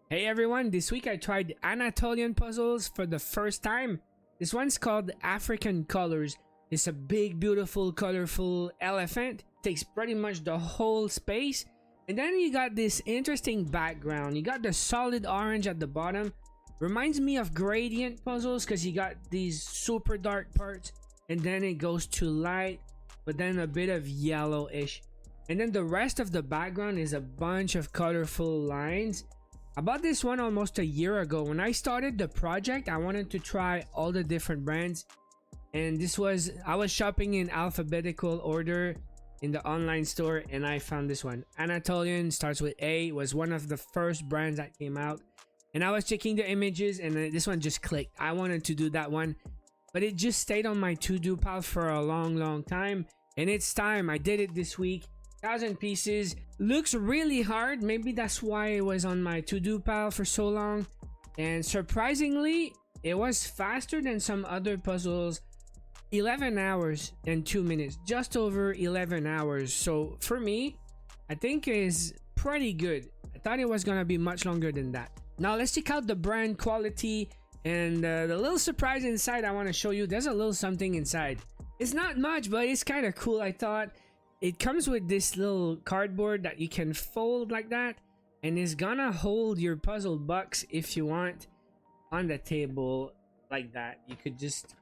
Hey everyone, this week I tried Anatolian puzzles for the first time. This one's called African Colors. It's a big, beautiful, colorful elephant. Takes pretty much the whole space. And then you got this interesting background. You got the solid orange at the bottom. Reminds me of gradient puzzles because you got these super dark parts. And then it goes to light, but then a bit of yellowish. And then the rest of the background is a bunch of colorful lines. I bought this one almost a year ago. When I started the project, I wanted to try all the different brands. And I was shopping in alphabetical order in the online store and I found this one. Anatolian, starts with A, was one of the first brands that came out. And I was checking the images and this one just clicked. I wanted to do that one, but it just stayed on my to-do pile for a long time. And it's time. I did it this week. 1,000 pieces. Looks really hard. Maybe that's why it was on my to-do pile for so long. And surprisingly, it was faster than some other puzzles. 11 hours and 2 minutes. Just over 11 hours. So for me, I think is pretty good. I thought it was gonna be much longer than that. Now let's check out the brand quality and the little surprise inside I want to show you. There's a little something inside. It's not much, but it's kind of cool. I thought it comes with this little cardboard that you can fold like that, and it's gonna hold your puzzle box if you want on the table like that. You could just,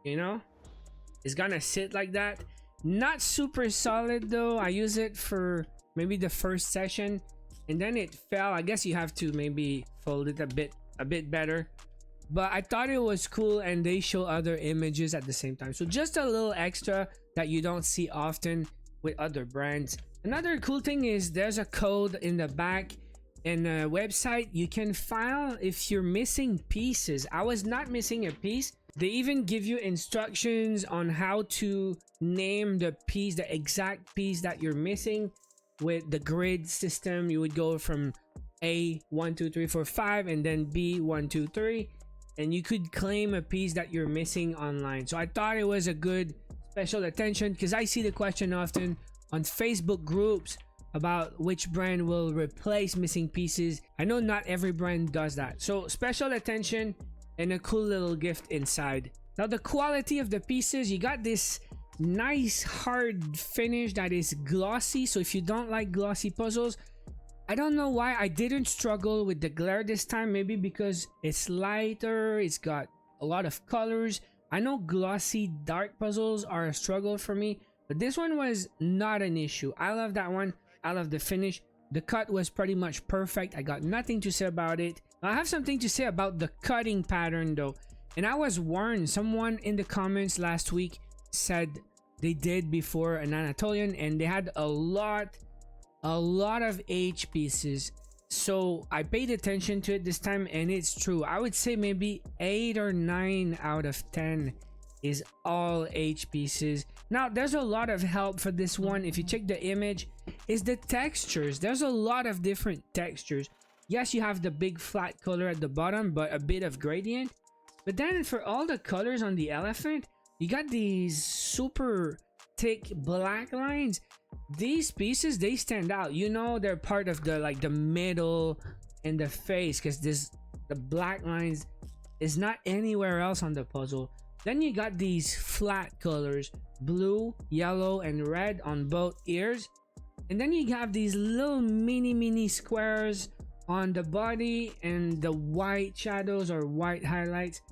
it's gonna sit like that. Not super solid though. I use it for maybe the first session and then it fell. I guess you have to maybe fold it a bit better, but I thought it was cool and they show other images at the same time, so just a little extra that you don't see often with other brands. Another cool thing is there's a code in the back and a website you can file if you're missing pieces. I was not missing a piece. They even give you instructions on how to name the piece, the exact piece that you're missing. With the grid system, you would go from A 1 2 3 4 5 and then B 1 2 3, and you could claim a piece that you're missing online. So I thought it was a good special attention because I see the question often on Facebook groups about which brand will replace missing pieces. I know not every brand does that, so special attention and a cool little gift inside. Now the quality of the pieces, you got this nice hard finish that is glossy. So if you don't like glossy puzzles, I don't know why I didn't struggle with the glare this time. Maybe because it's lighter, it's got a lot of colors. I know glossy dark puzzles are a struggle for me, but this one was not an issue. I love that one. I love the finish. The cut was pretty much perfect. I got nothing to say about it. I have something to say about the cutting pattern though, and I was warned. Someone in the comments last week said they did before an Anatolian and they had a lot of H pieces. So I paid attention to it this time and it's true. I would say maybe 8 or 9 out of 10 is all H pieces. Now there's a lot of help for this one. If you check the image, is the textures. There's a lot of different textures. Yes, you have the big flat color at the bottom, but a bit of gradient. But then for all the colors on the elephant, you got these super thick black lines. These pieces, they stand out. They're part of the middle and the face because the black lines is not anywhere else on the puzzle. Then you got these flat colors, blue, yellow, and red on both ears. And then you have these little mini squares on the body and the white shadows or white highlights.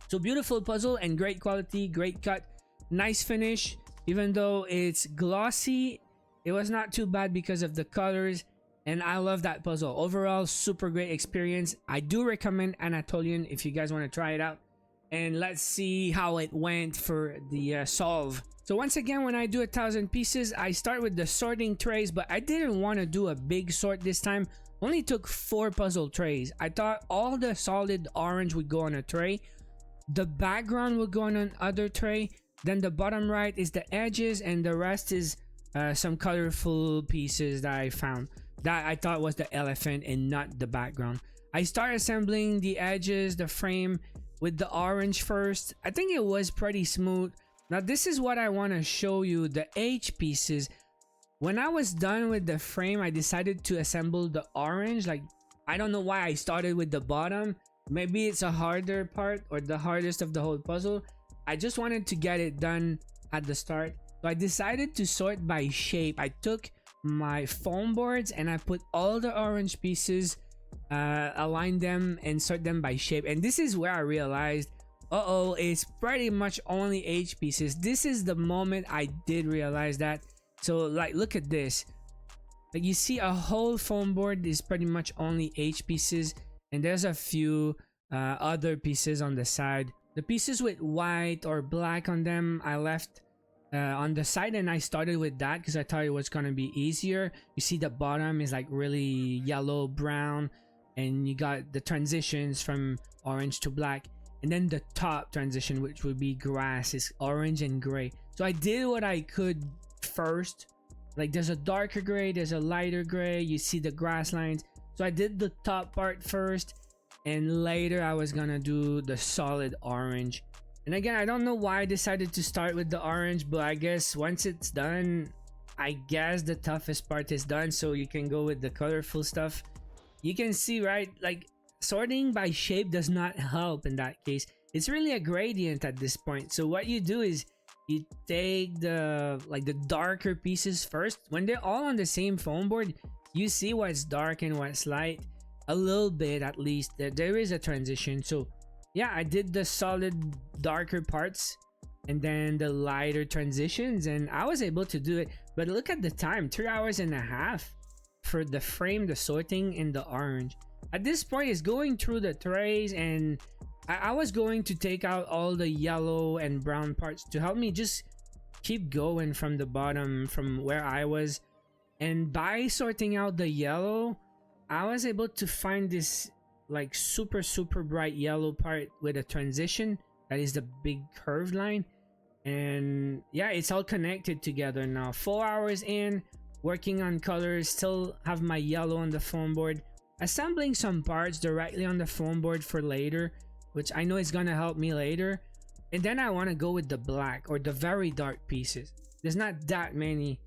So beautiful puzzle and great quality, great cut, nice finish. Even though it's glossy, it was not too bad because of the colors, and I love that puzzle. Overall, super great experience. I do recommend Anatolian if you guys want to try it out. And let's see how it went for the solve. So once again, when I do 1,000 pieces, I start with the sorting trays, but I didn't want to do a big sort this time. Only took 4 puzzle trays. I thought all the solid orange would go on a tray. The background will go on another tray. Then the bottom right is the edges, and the rest is some colorful pieces that I found that I thought was the elephant and not the background. I start assembling the edges, the frame with the orange first. I think it was pretty smooth. Now this is what I want to show you, the H pieces. When I was done with the frame, I decided to assemble the orange, like I don't know why I started with the bottom. Maybe it's a harder part or the hardest of the whole puzzle. I just wanted to get it done at the start. So I decided to sort by shape. I took my foam boards and I put all the orange pieces, align them and sort them by shape. And this is where I realized, it's pretty much only H pieces. This is the moment I did realize that. So like, look at this. Like, you see a whole foam board is pretty much only H pieces, and there's a few other pieces on the side. The pieces with white or black on them I left on the side, and I started with that because I thought it was gonna be easier. You see the bottom is like really yellow brown, and you got the transitions from orange to black, and then the top transition, which would be grass, is orange and gray. So I did what I could first. Like, there's a darker gray, there's a lighter gray, you see the grass lines. So I did the top part first, and later I was gonna do the solid orange. And again, I don't know why I decided to start with the orange, but I guess once it's done, I guess the toughest part is done, so you can go with the colorful stuff. You can see, right, like, sorting by shape does not help in that case. It's really a gradient at this point. So what you do is you take the darker pieces first. When they're all on the same foam board, you see what's dark and what's light a little bit, at least. There is a transition. So yeah, I did the solid darker parts and then the lighter transitions, and I was able to do it. But look at the time, 3 hours and a half for the frame, the sorting, and the orange. At this point, it's going through the trays, and I was going to take out all the yellow and brown parts to help me just keep going from the bottom, from where I was. And by sorting out the yellow, I was able to find this like super bright yellow part with a transition. That is the big curved line. And yeah, it's all connected together now. 4 hours in, working on colors, still have my yellow on the foam board, assembling some parts directly on the foam board for later, which I know is gonna help me later. And then I want to go with the black or the very dark pieces. There's not that many.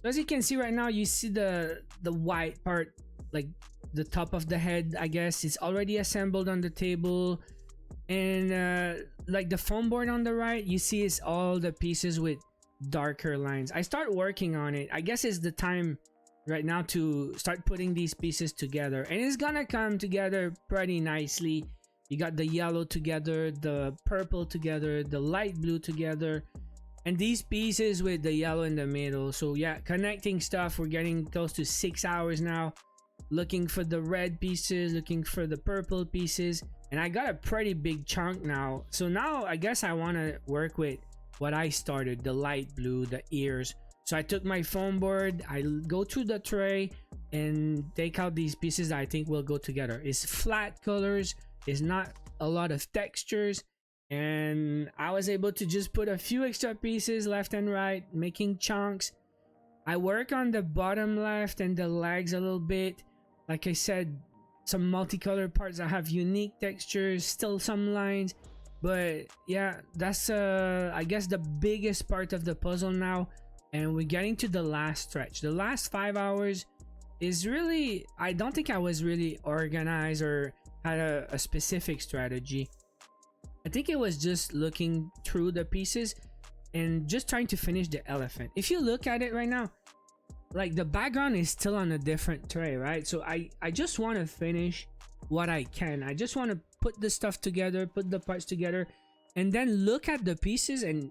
So as you can see right now, you see the white part, like the top of the head, I guess, is already assembled on the table. And like the foam board on the right, you see it's all the pieces with darker lines. I start working on it. I guess it's the time right now to start putting these pieces together, and it's gonna come together pretty nicely. You got the yellow together, the purple together, the light blue together, and these pieces with the yellow in the middle. So yeah, connecting stuff. We're getting close to 6 hours now, looking for the red pieces, looking for the purple pieces, and I got a pretty big chunk now. So now I guess I want to work with what I started, the light blue, the ears. So I took my foam board, I go to the tray and take out these pieces that I think will go together. It's flat colors, it's not a lot of textures, and I was able to just put a few extra pieces left and right, making chunks. I work on the bottom left and the legs a little bit. Like I said, some multicolored parts that have unique textures, still some lines. But yeah, that's I guess the biggest part of the puzzle now. And we're getting to the last stretch. The last 5 hours is really, I don't think I was really organized or had a specific strategy. I think it was just looking through the pieces and just trying to finish the elephant. If you look at it right now, like the background is still on a different tray, right? So I just want to finish what I can. I just want to put the stuff together, put the parts together, and then look at the pieces and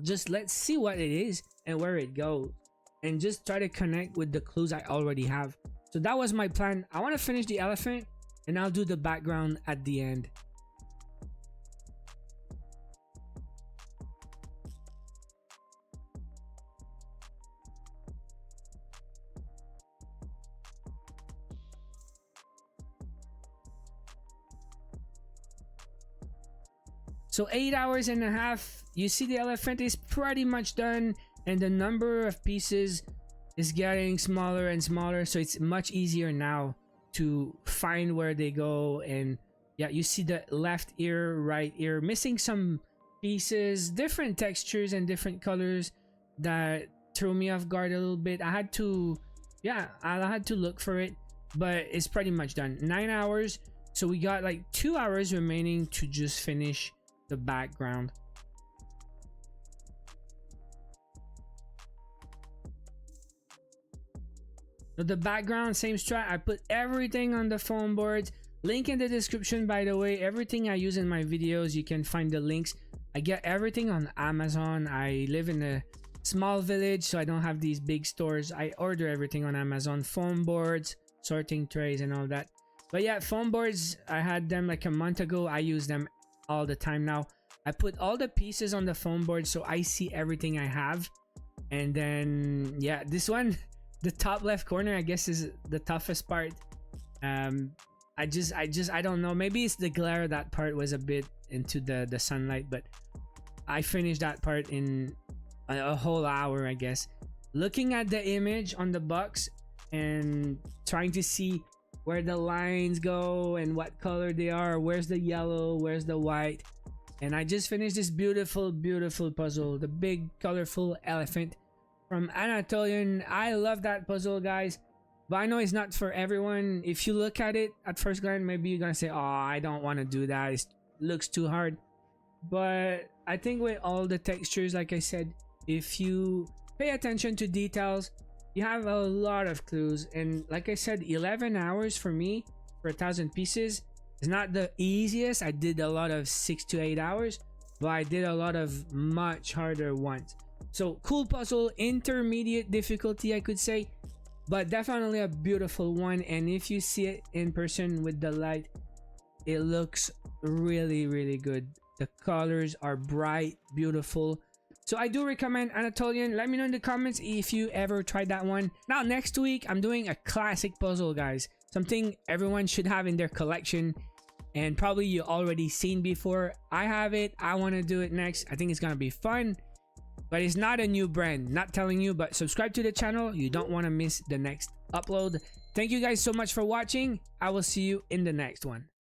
just let's see what it is and where it goes, and just try to connect with the clues I already have. So that was my plan. I want to finish the elephant and I'll do the background at the end. So 8 hours and a half, you see the elephant is pretty much done, and the number of pieces is getting smaller and smaller, so it's much easier now to find where they go. And yeah, you see the left ear, right ear, missing some pieces, different textures and different colors that threw me off guard a little bit. I had to look for it. but it's pretty much done. 9 hours, so we got like 2 hours remaining to just finish the background. So the background, same strat. I put everything on the foam boards. Link in the description, by the way. Everything I use in my videos, you can find the links. I get everything on Amazon. I live in a small village, so I don't have these big stores. I order everything on Amazon. Foam boards, sorting trays, and all that. But yeah, foam boards, I had them like a month ago. I use them all the time now. I put all the pieces on the foam board so I see everything I have. And then yeah, this one, the top left corner, I guess is the toughest part. I don't know, maybe it's the glare. That part was a bit into the sunlight, but I finished that part in a whole hour, I guess. Looking at the image on the box and trying to see where the lines go and what color they are, where's the yellow, where's the white. And I just finished this beautiful puzzle, the big colorful elephant from Anatolian. I love that puzzle, guys, but I know it's not for everyone. If you look at it at first glance, maybe you're gonna say, oh, I don't want to do that, it looks too hard. But I think with all the textures, like I said, if you pay attention to details, you have a lot of clues. And like I said, 11 hours for me for 1,000 pieces is not the easiest. I did a lot of 6 to 8 hours, but I did a lot of much harder ones. So cool puzzle, intermediate difficulty, I could say, but definitely a beautiful one. And if you see it in person with the light, it looks really good. The colors are bright, beautiful. So I do recommend Anatolian. Let me know in the comments if you ever tried that one. Now next week, I'm doing a classic puzzle, guys. Something everyone should have in their collection, and probably you already seen before. I have it. I want to do it next. I think it's gonna be fun, but it's not a new brand. Not telling you, but subscribe to the channel. You don't want to miss the next upload. Thank you guys so much for watching. I will see you in the next one.